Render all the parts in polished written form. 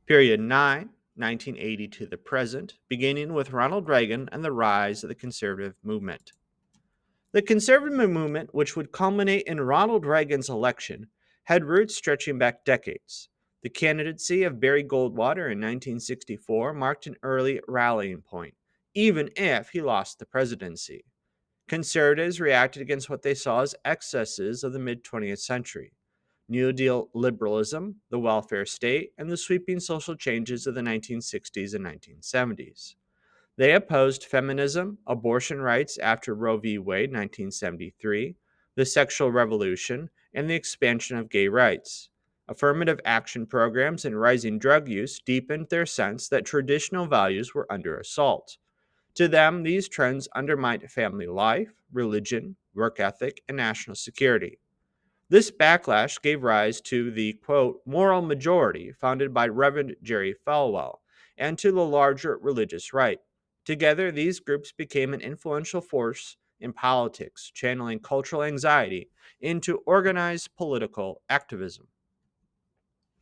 Period 9, 1980 to the present, beginning with Ronald Reagan and the rise of the conservative movement. The conservative movement, which would culminate in Ronald Reagan's election, had roots stretching back decades. The candidacy of Barry Goldwater in 1964 marked an early rallying point, even if he lost the presidency. Conservatives reacted against what they saw as excesses of the mid 20th century: New Deal liberalism, the welfare state, and the sweeping social changes of the 1960s and 1970s. They opposed feminism, abortion rights after Roe v. Wade 1973, the sexual revolution, and the expansion of gay rights. Affirmative action programs and rising drug use deepened their sense that traditional values were under assault. To them, these trends undermined family life, religion, work ethic, and national security. This backlash gave rise to the, quote, moral majority founded by Reverend Jerry Falwell and to the larger religious right. Together, these groups became an influential force in politics, channeling cultural anxiety into organized political activism.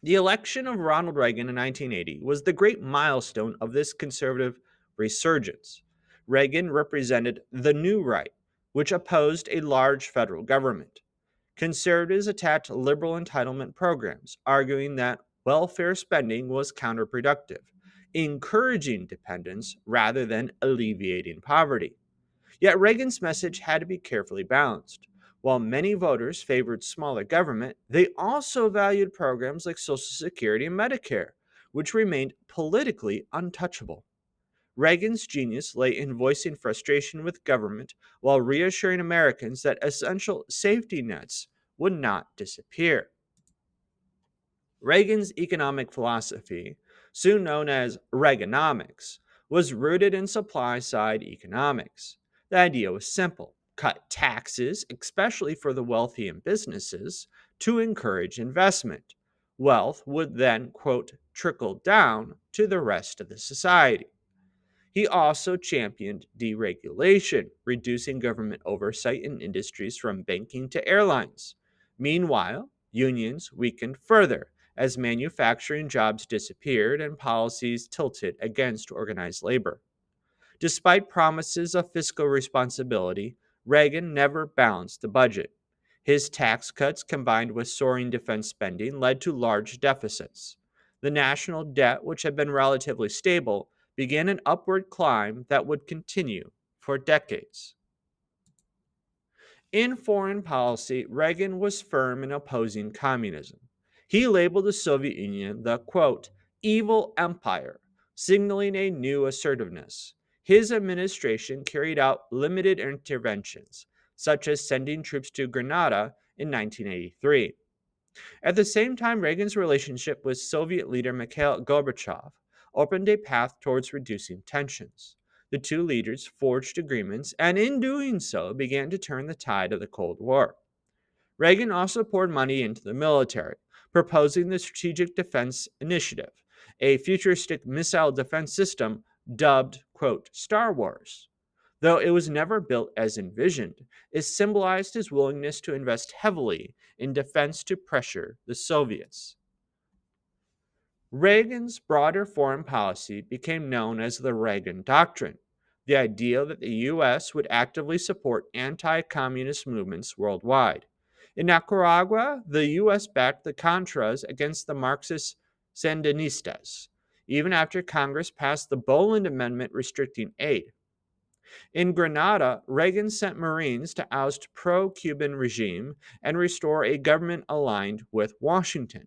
The election of Ronald Reagan in 1980 was the great milestone of this conservative resurgence. Reagan represented the new right, which opposed a large federal government. Conservatives attacked liberal entitlement programs, arguing that welfare spending was counterproductive, encouraging dependence rather than alleviating poverty. Yet Reagan's message had to be carefully balanced. While many voters favored smaller government, they also valued programs like Social Security and Medicare, which remained politically untouchable. Reagan's genius lay in voicing frustration with government while reassuring Americans that essential safety nets would not disappear. Reagan's economic philosophy, soon known as Reaganomics, was rooted in supply side economics. The idea was simple: cut taxes, especially for the wealthy and businesses, to encourage investment. Wealth would then, quote, trickle down to the rest of the society. He also championed deregulation, reducing government oversight in industries from banking to airlines. Meanwhile, unions weakened further as manufacturing jobs disappeared and policies tilted against organized labor. Despite promises of fiscal responsibility, Reagan never balanced the budget. His tax cuts combined with soaring defense spending led to large deficits. The national debt, which had been relatively stable, began an upward climb that would continue for decades. In foreign policy, Reagan was firm in opposing communism. He labeled the Soviet Union the, quote, evil empire, signaling a new assertiveness. His administration carried out limited interventions, such as sending troops to Grenada in 1983. At the same time, Reagan's relationship with Soviet leader Mikhail Gorbachev opened a path towards reducing tensions. The two leaders forged agreements and, in doing so, began to turn the tide of the Cold War. Reagan also poured money into the military, proposing the Strategic Defense Initiative, a futuristic missile defense system dubbed, quote, Star Wars. Though it was never built as envisioned, it symbolized his willingness to invest heavily in defense to pressure the Soviets. Reagan's broader foreign policy became known as the Reagan Doctrine, the idea that the U.S. would actively support anti communist movements worldwide. In Nicaragua, the U.S. backed the Contras against the Marxist Sandinistas, even after Congress passed the Boland Amendment restricting aid. In Grenada, Reagan sent Marines to oust pro-Cuban regime and restore a government aligned with Washington.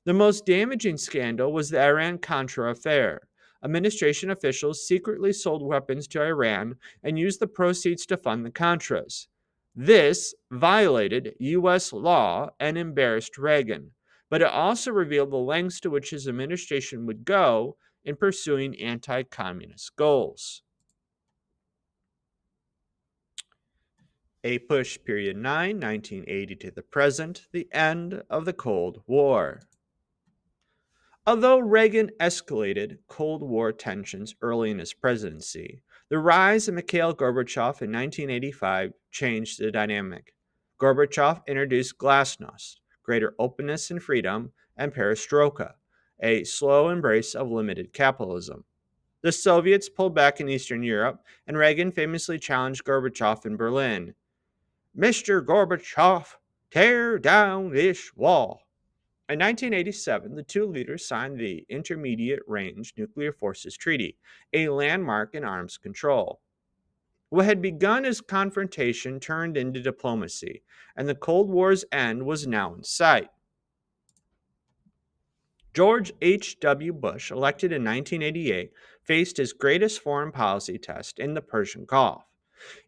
The most damaging scandal was the Iran-Contra affair. Administration officials secretly sold weapons to Iran and used the proceeds to fund the Contras. This violated U.S. law and embarrassed Reagan, but it also revealed the lengths to which his administration would go in pursuing anti-communist goals. APUSH period 9, 1980 to the present, the end of the Cold War. Although Reagan escalated Cold War tensions early in his presidency, the rise of Mikhail Gorbachev in 1985 changed the dynamic. Gorbachev introduced glasnost, greater openness and freedom, and perestroika, a slow embrace of limited capitalism. The Soviets pulled back in Eastern Europe, and Reagan famously challenged Gorbachev in Berlin: Mr. Gorbachev, tear down this wall. In 1987, the two leaders signed the Intermediate Range Nuclear Forces Treaty, a landmark in arms control. What had begun as confrontation turned into diplomacy, and the Cold War's end was now in sight. George H.W. Bush, elected in 1988, faced his greatest foreign policy test in the Persian Gulf.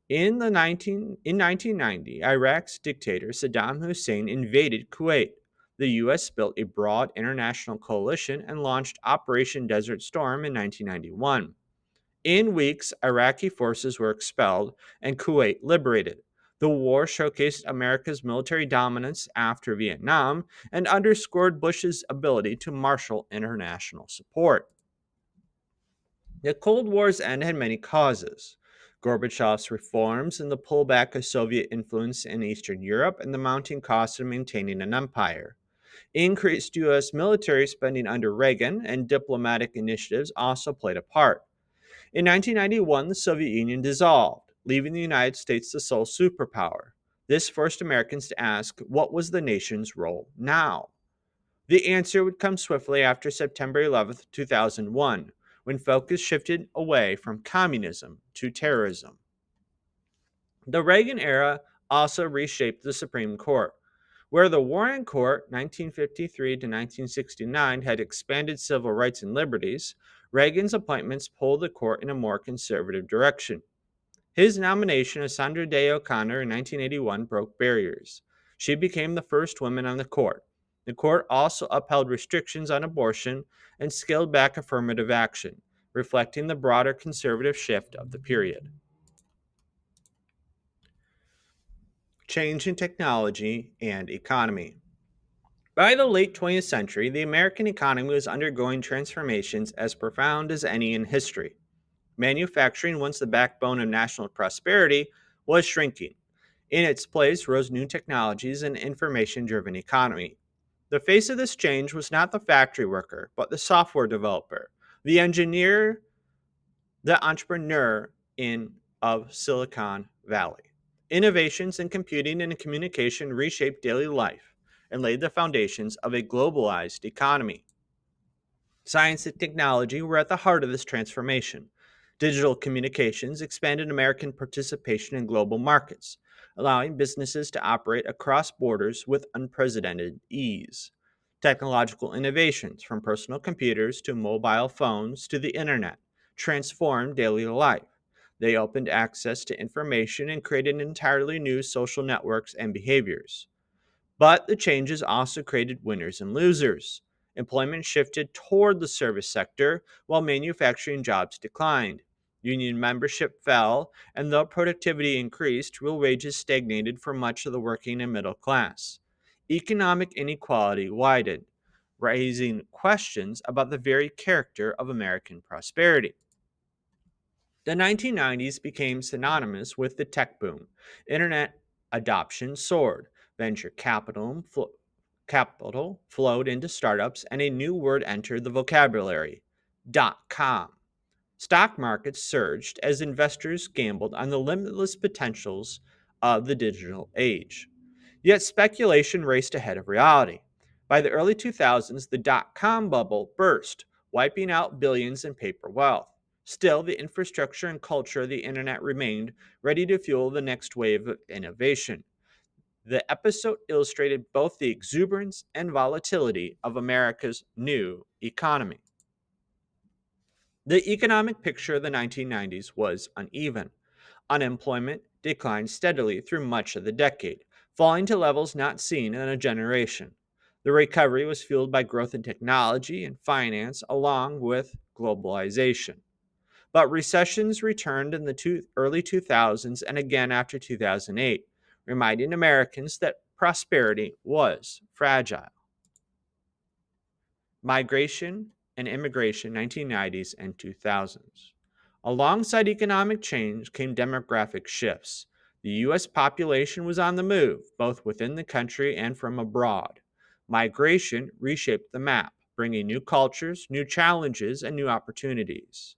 In 1990, Iraq's dictator Saddam Hussein invaded Kuwait. The U.S. built a broad international coalition and launched Operation Desert Storm in 1991. In weeks, Iraqi forces were expelled and Kuwait liberated. The war showcased America's military dominance after Vietnam and underscored Bush's ability to marshal international support. The Cold War's end had many causes: Gorbachev's reforms and the pullback of Soviet influence in Eastern Europe and the mounting costs of maintaining an empire. Increased U.S. military spending under Reagan and diplomatic initiatives also played a part. In 1991, the Soviet Union dissolved, leaving the United States the sole superpower. This forced Americans to ask, what was the nation's role now? The answer would come swiftly after September 11th, 2001, when focus shifted away from communism to terrorism. The Reagan era also reshaped the Supreme Court. Where the Warren Court, 1953 to 1969, had expanded civil rights and liberties, Reagan's appointments pulled the court in a more conservative direction. His nomination of Sandra Day O'Connor in 1981 broke barriers. She became the first woman on the court. The court also upheld restrictions on abortion and scaled back affirmative action, reflecting the broader conservative shift of the period. Change in technology and economy. By the late 20th century, the American economy was undergoing transformations as profound as any in history. Manufacturing, once the backbone of national prosperity, was shrinking. In its place rose new technologies and information driven economy. The face of this change was not the factory worker, but the software developer, the engineer, the entrepreneur in of Silicon Valley. Innovations in computing and communication reshaped daily life and laid the foundations of a globalized economy. Science and technology were at the heart of this transformation. Digital communications expanded American participation in global markets, allowing businesses to operate across borders with unprecedented ease. Technological innovations, from personal computers to mobile phones to the internet, transformed daily life. They opened access to information and created entirely new social networks and behaviors. But the changes also created winners and losers. Employment shifted toward the service sector while manufacturing jobs declined. Union membership fell, and though productivity increased, real wages stagnated for much of the working and middle class. Economic inequality widened, raising questions about the very character of American prosperity. The 1990s became synonymous with the tech boom. Internet adoption soared. Venture capital flowed into startups, and a new word entered the vocabulary: dot com. Stock markets surged as investors gambled on the limitless potentials of the digital age. Yet speculation raced ahead of reality. By the early 2000s, the dot com bubble burst, wiping out billions in paper wealth. Still, the infrastructure and culture of the internet remained ready to fuel the next wave of innovation. The episode illustrated both the exuberance and volatility of America's new economy. The economic picture of the 1990s was uneven. Unemployment declined steadily through much of the decade, falling to levels not seen in a generation. The recovery was fueled by growth in technology and finance, along with globalization. But recessions returned in the early 2000s and again after 2008, reminding Americans that prosperity was fragile. Migration and immigration, 1990s and 2000s. Alongside economic change came demographic shifts. The U.S. population was on the move, both within the country and from abroad. Migration reshaped the map. bringing new cultures, new challenges, and new opportunities.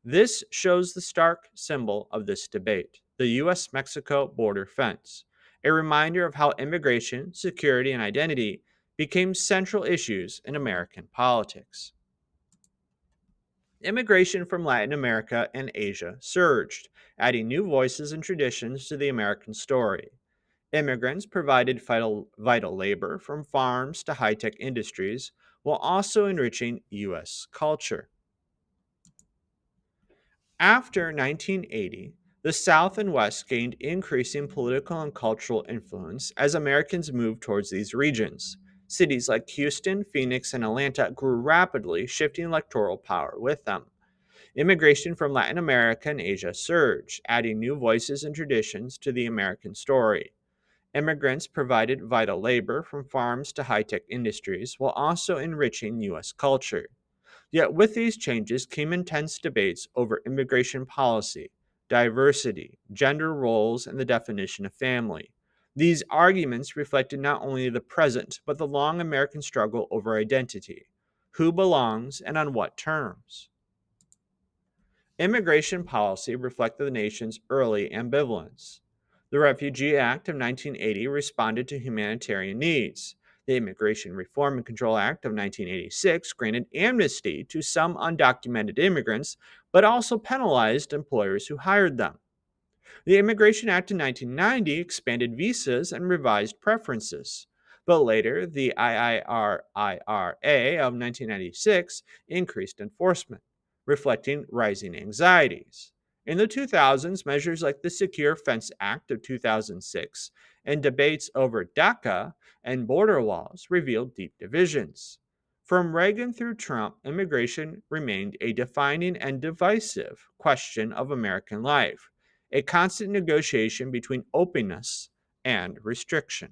This shows the stark symbol of this debate, the US Mexico border fence, a reminder of how immigration, security, and identity became central issues in American politics. Immigration from Latin America and Asia surged, adding new voices and traditions to the American story. Immigrants provided vital labor from farms to high tech industries while also enriching U.S. culture. After 1980, the South and West gained increasing political and cultural influence as Americans moved towards these regions. Cities like Houston, Phoenix, and Atlanta grew rapidly, shifting electoral power with them. Immigration from Latin America and Asia surged, adding new voices and traditions to the American story. Immigrants provided vital labor from farms to high tech industries while also enriching U.S. culture. Yet with these changes came intense debates over immigration policy, diversity, gender roles, and the definition of family. These arguments reflected not only the present, but the long American struggle over identity who belongs and on what terms. Immigration policy reflected the nation's early ambivalence. The Refugee Act of 1980 responded to humanitarian needs. The Immigration Reform and Control Act of 1986 granted amnesty to some undocumented immigrants, but also penalized employers who hired them. The Immigration Act of 1990 expanded visas and revised preferences. But later, the IIRIRA of 1996 increased enforcement, reflecting rising anxieties. In the 2000s, measures like the Secure Fence Act of 2006 and debates over DACA and border walls revealed deep divisions. From Reagan through Trump, immigration remained a defining and divisive question of American life, a constant negotiation between openness and restriction.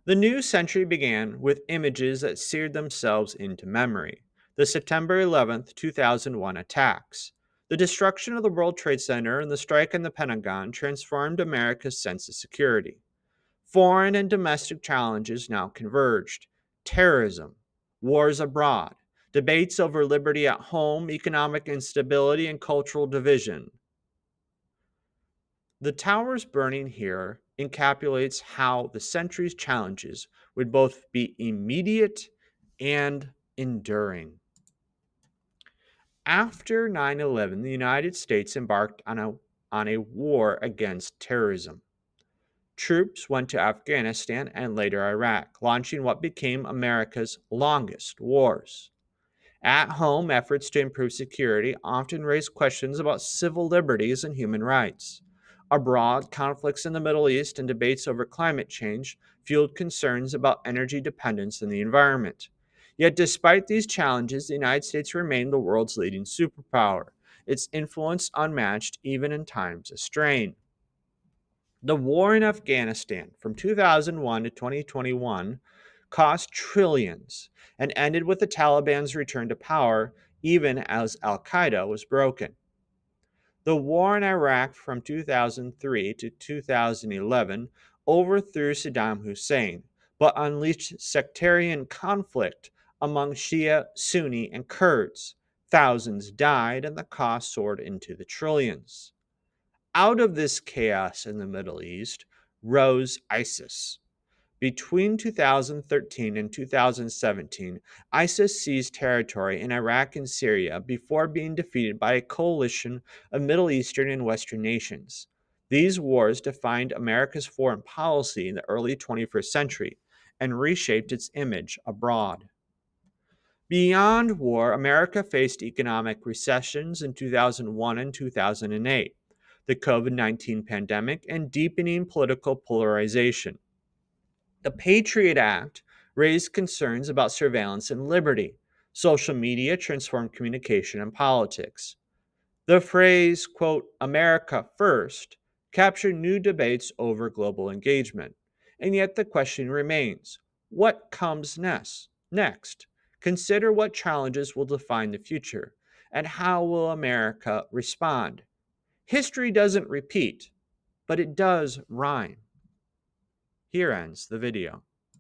The new century began with images that seared themselves into memory. The September 11th, 2001 attacks. The destruction of the World Trade Center and the strike in the Pentagon transformed America's sense of security. Foreign and domestic challenges now converged: terrorism, wars abroad, debates over liberty at home, economic instability, and cultural division. The towers burning here encapsulates how the century's challenges would both be immediate and enduring. After 9/11, the United States embarked on a war against terrorism. Troops went to Afghanistan and later Iraq, launching what became America's longest wars. At home, efforts to improve security often raise questions about civil liberties and human rights. Abroad, conflicts in the Middle East and debates over climate change fueled concerns about energy dependence and the environment. Yet, despite these challenges, the United States remained the world's leading superpower, its influence unmatched even in times of strain. The war in Afghanistan from 2001 to 2021 cost trillions and ended with the Taliban's return to power, even as Al Qaeda was broken. The war in Iraq from 2003 to 2011 overthrew Saddam Hussein, but unleashed sectarian conflict among Shia, Sunni, and Kurds. Thousands died, and the cost soared into the trillions. Out of this chaos in the Middle East rose ISIS. Between 2013 and 2017, ISIS seized territory in Iraq and Syria before being defeated by a coalition of Middle Eastern and Western nations. These wars defined America's foreign policy in the early 21st century and reshaped its image abroad. Beyond war, America faced economic recessions in 2001 and 2008, the COVID 19 pandemic, and deepening political polarization. The Patriot Act raised concerns about surveillance and liberty. Social media transformed communication and politics. The phrase, quote, America first, captured new debates over global engagement. And yet the question remains: what comes next? Next, consider what challenges will define the future and how will America respond. History doesn't repeat, but it does rhyme. Here ends the video.